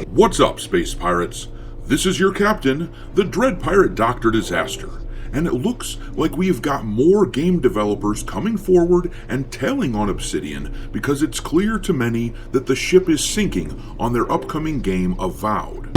What's up, space pirates? This is your captain, the Dread Pirate Dr. Disaster, and it looks like we've got more game developers coming forward and telling on Obsidian because it's clear to many that the ship is sinking on their upcoming game Avowed.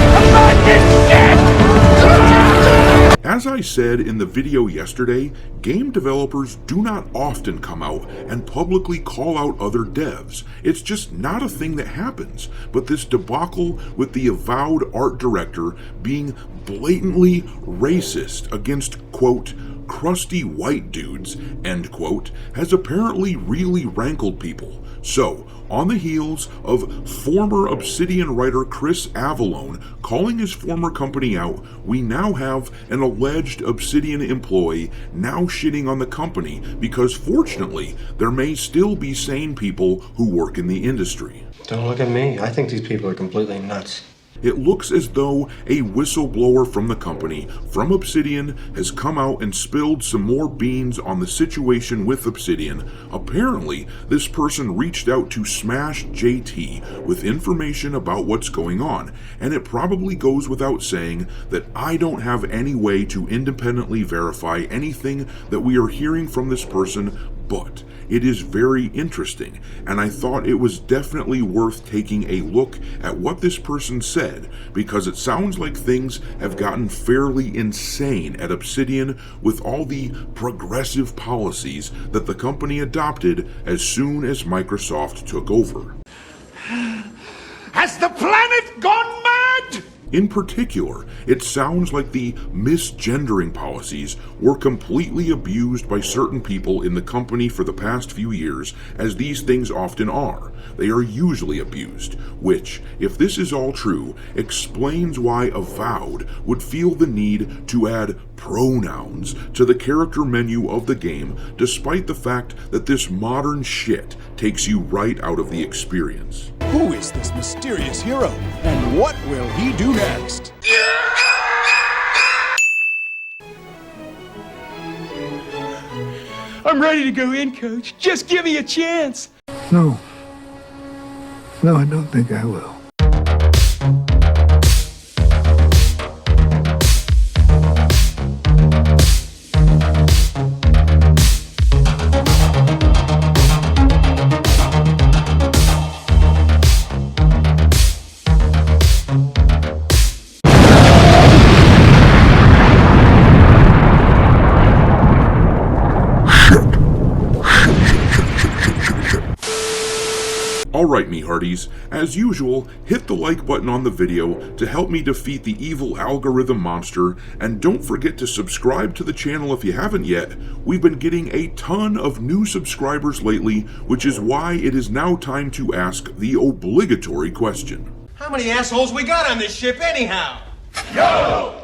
As I said in the video yesterday, game developers do not often come out and publicly call out other devs. It's just not a thing that happens. But this debacle with the Avowed art director being blatantly racist against, quote, crusty white dudes, end quote, has apparently really rankled people. So, on the heels of former Obsidian writer Chris Avellone calling his former company out, we now have an alleged Obsidian employee now shitting on the company because fortunately, there may still be sane people who work in the industry. Don't look at me. I think these people are completely nuts. It looks as though a whistleblower from the company, from Obsidian, has come out and spilled some more beans on the situation with Obsidian. Apparently, this person reached out to Smash JT with information about what's going on, and it probably goes without saying that I don't have any way to independently verify anything that we are hearing from this person, but it is very interesting, and I thought it was definitely worth taking a look at what this person said, because it sounds like things have gotten fairly insane at Obsidian with all the progressive policies that the company adopted as soon as Microsoft took over. Has the planet gone mad? In particular, it sounds like the misgendering policies were completely abused by certain people in the company for the past few years, as these things often are. They are usually abused, which, if this is all true, explains why Avowed would feel the need to add pronouns to the character menu of the game, despite the fact that this modern shit takes you right out of the experience. Who is this mysterious hero, and what will he do next? I'm ready to go in, Coach. Just give me a chance. No, I don't think I will. Alright, me hearties, as usual, hit the like button on the video to help me defeat the evil algorithm monster, and don't forget to subscribe to the channel if you haven't yet. We've been getting a ton of new subscribers lately, which is why it is now time to ask the obligatory question. How many assholes we got on this ship anyhow? Yo!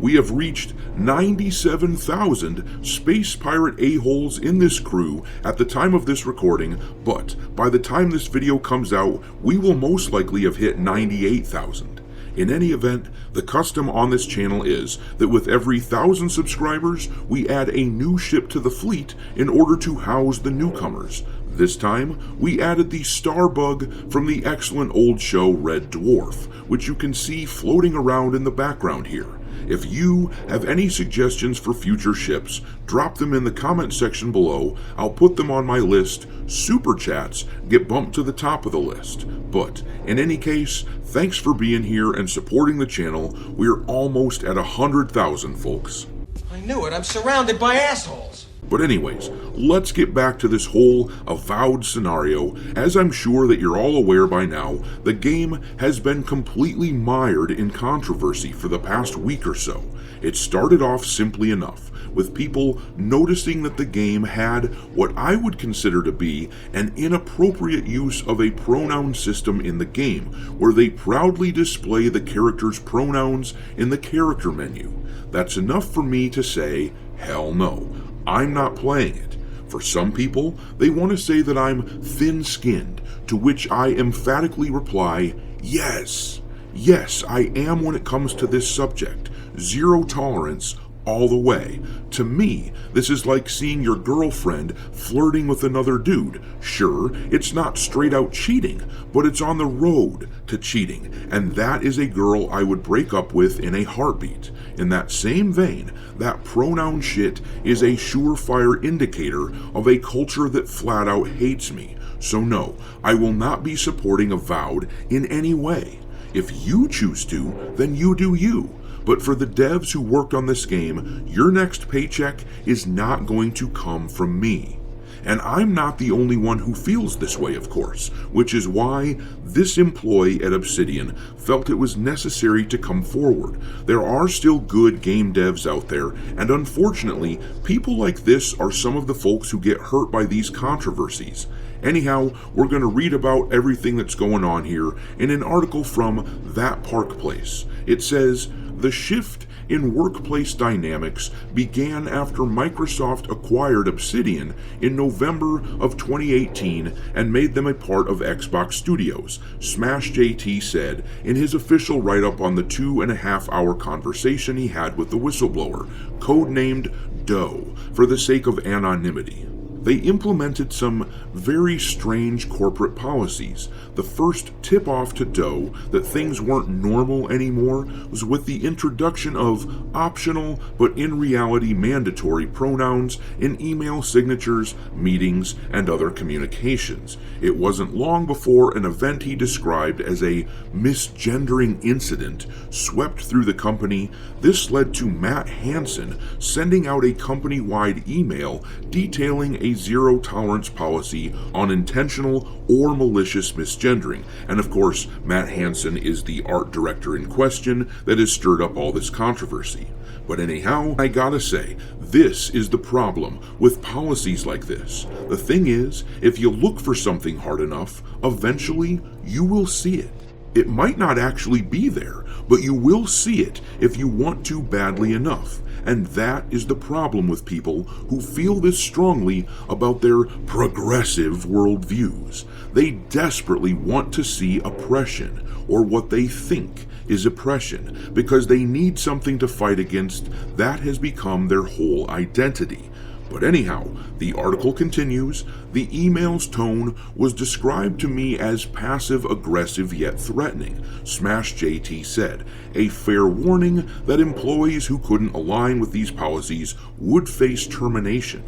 We have reached 97,000 space pirate a-holes in this crew at the time of this recording, but by the time this video comes out, we will most likely have hit 98,000. In any event, the custom on this channel is that with every 1,000 subscribers, we add a new ship to the fleet in order to house the newcomers. This time, we added the Starbug from the excellent old show Red Dwarf, which you can see floating around in the background here. If you have any suggestions for future ships, drop them in the comment section below. I'll put them on my list. Super chats get bumped to the top of the list. But in any case, thanks for being here and supporting the channel. We're almost at 100,000, folks. I knew it. I'm surrounded by assholes. But anyways, let's get back to this whole Avowed scenario. As I'm sure that you're all aware by now, the game has been completely mired in controversy for the past week or so. It started off simply enough, with people noticing that the game had what I would consider to be an inappropriate use of a pronoun system in the game, where they proudly display the character's pronouns in the character menu. That's enough for me to say, hell no. I'm not playing it. For some people, they want to say that I'm thin-skinned, to which I emphatically reply, yes. Yes, I am when it comes to this subject. Zero tolerance all the way. To me, this is like seeing your girlfriend flirting with another dude. Sure, it's not straight out cheating, but it's on the road to cheating, and that is a girl I would break up with in a heartbeat. In that same vein, that pronoun shit is a surefire indicator of a culture that flat out hates me. So no, I will not be supporting Avowed in any way. If you choose to, then you do you. But for the devs who worked on this game, your next paycheck is not going to come from me. And I'm not the only one who feels this way, of course, which is why this employee at Obsidian felt it was necessary to come forward. There are still good game devs out there, and unfortunately, people like this are some of the folks who get hurt by these controversies. Anyhow, we're going to read about everything that's going on here in an article from That Park Place. It says, the shift in workplace dynamics began after Microsoft acquired Obsidian in November of 2018 and made them a part of Xbox Studios, Smash JT said in his official write-up on the 2.5-hour conversation he had with the whistleblower, codenamed Doe, for the sake of anonymity. They implemented some very strange corporate policies. The first tip-off to Doe that things weren't normal anymore was with the introduction of optional but in reality mandatory pronouns in email signatures, meetings, and other communications. It wasn't long before an event he described as a misgendering incident swept through the company. This led to Matt Hansen sending out a company-wide email detailing a zero-tolerance policy on intentional or malicious misgendering. And of course, Matt Hansen is the art director in question that has stirred up all this controversy. But anyhow, I gotta say, this is the problem with policies like this. The thing is, if you look for something hard enough, eventually you will see it. It might not actually be there, but you will see it if you want to badly enough. And that is the problem with people who feel this strongly about their progressive worldviews. They desperately want to see oppression, or what they think is oppression, because they need something to fight against that has become their whole identity. But anyhow, the article continues, the email's tone was described to me as passive-aggressive yet threatening, Smash JT said, a fair warning that employees who couldn't align with these policies would face termination.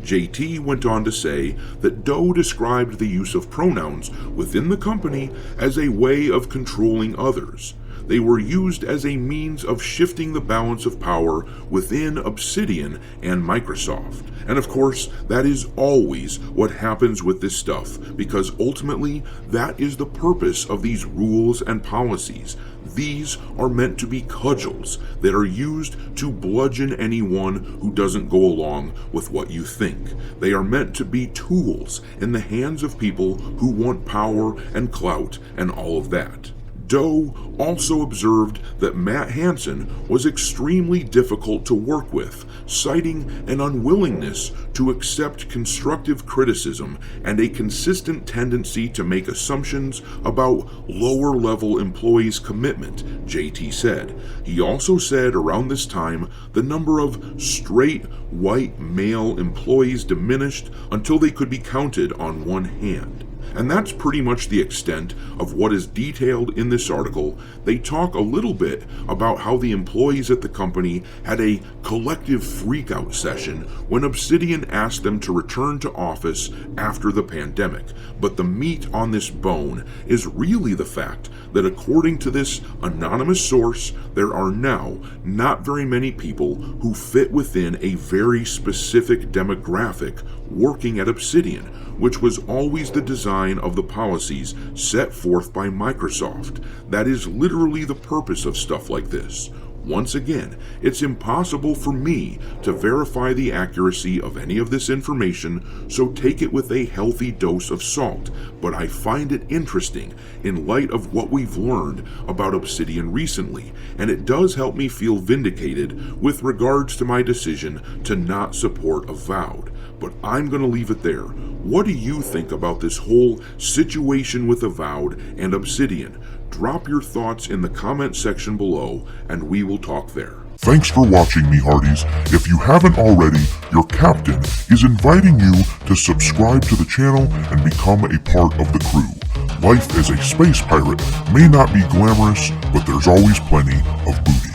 JT went on to say that Doe described the use of pronouns within the company as a way of controlling others. They were used as a means of shifting the balance of power within Obsidian and Microsoft. And of course, that is always what happens with this stuff, because ultimately, that is the purpose of these rules and policies. These are meant to be cudgels that are used to bludgeon anyone who doesn't go along with what you think. They are meant to be tools in the hands of people who want power and clout and all of that. Doe also observed that Matt Hansen was extremely difficult to work with, citing an unwillingness to accept constructive criticism and a consistent tendency to make assumptions about lower-level employees' commitment, JT said. He also said around this time the number of straight, white male employees diminished until they could be counted on one hand. And that's pretty much the extent of what is detailed in this article. They talk a little bit about how the employees at the company had a collective freakout session when Obsidian asked them to return to office after the pandemic. But the meat on this bone is really the fact that according to this anonymous source, there are now not very many people who fit within a very specific demographic working at Obsidian, which was always the design of the policies set forth by Microsoft. That is literally the purpose of stuff like this. Once again, it's impossible for me to verify the accuracy of any of this information, so take it with a healthy dose of salt, but I find it interesting in light of what we've learned about Obsidian recently, and it does help me feel vindicated with regards to my decision to not support Avowed. But I'm going to leave it there. What do you think about this whole situation with Avowed and Obsidian? Drop your thoughts in the comment section below, and we will talk there. Thanks for watching, me hearties. If you haven't already, your captain is inviting you to subscribe to the channel and become a part of the crew. Life as a space pirate may not be glamorous, but there's always plenty of booty.